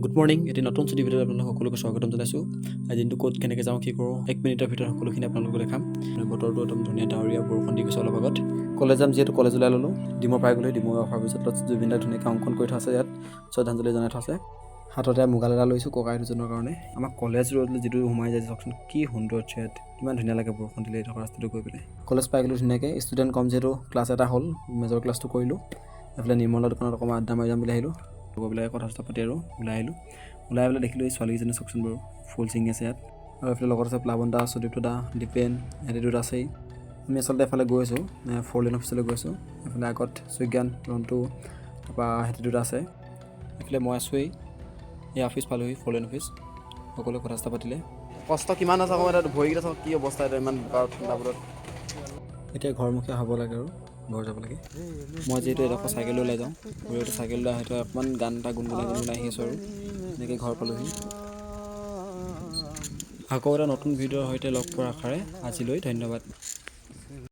Good morning. এটি নতুন ছুটি ভিডিঅ'ত আপোনালোক সকলোকে স্বাগতম জনাইছোঁ। আজি দিনটো ক'ত কেনেকৈ যাওঁ কি কৰোঁ 1 মিনিটৰ ভিতৰত সকলোখিনি আপোনালোকক দেখাম। বতৰটো একদম ধুনীয়া ডাৱৰীয়া বৰষুণ দি গৈছে অলপ আগত। কলেজ যাম যিহেতু কলেজ ওলাই ল'লোঁ। ডিমৌ পাই গ'লোঁ। ডিমৌ অহাৰ পিছত জুবিনদাক ধুনীয়াকৈ অংকন কৰি থোৱা আছে, ইয়াত শ্ৰদ্ধাঞ্জলি জনাই থোৱা আছে। হাততে মোবাইল এটা লৈছোঁ ককাই দুজনৰ কাৰণে। আমাৰ কলেজ ৰোডলৈ যিটো সোমাই যায় চাওকচোন, কি সৌন্দৰ্য ইয়াত, কিমান ধুনীয়া লাগে বৰষুণ দিলে থকা ৰাস্তাটো গৈ পেলাই। কলেজ পাই গ'লোঁ ধুনীয়াকৈ। ষ্টুডেণ্ট কম যিহেতু ক্লাছ এটা হ'ল, মেজৰ ক্লাছটো কৰিলোঁ। এইফালে নিৰ্মলৰ দোকানত অকণমান আড্ডা মাৰি যাম বুলি আহিলোঁ। লগৰবিলাকে কথা চথা পাতি আৰু ওলাই আহিলোঁ। ওলাই পেলাই দেখিলোঁ এই ছোৱালীকেইজনী চাওকচোন বাৰু, ফুল ছিঙি আছে ইয়াত। আৰু এইফালে লগত আছে প্লাৱন দা, সুদীপ্ত দা, দীপেন, সিহঁতি দুটা আছেই। আমি আচলতে এফালে গৈ আছোঁ, 4 লেন অফিচলৈ গৈ আছোঁ। এইফালে আগত সুজ্ঞান, ৰন্তু, তাৰপৰা সিহঁতি দুটা আছে। এইফালে মই আছোঁৱেই। এই অফিচ পালোহি, 4 লেন অফিচ। সকলোৱে কথা চথা পাতিলে। কষ্ট কিমান আছে আকৌ, এটা ভৰিকেইটা চাওক কি অৱস্থা, এটা ইমান ঠাণ্ডা বতৰত। এতিয়া ঘৰমুখীয়া হ'ব লাগে আৰু ঘৰ যাব লাগে। মই যিহেতু এডোখৰ চাইকেল লৈ ওলাই যাওঁ, ঘৰতে চাইকেল লৈ আহি অকণমান গান এটা গুণগুণাই আহি আছোঁ আৰু এনেকৈ ঘৰ পালোহি। আকৌ এটা নতুন ভিডিঅ'ৰ সৈতে লগ পোৱাৰ আশাৰে আজিলৈ ধন্যবাদ।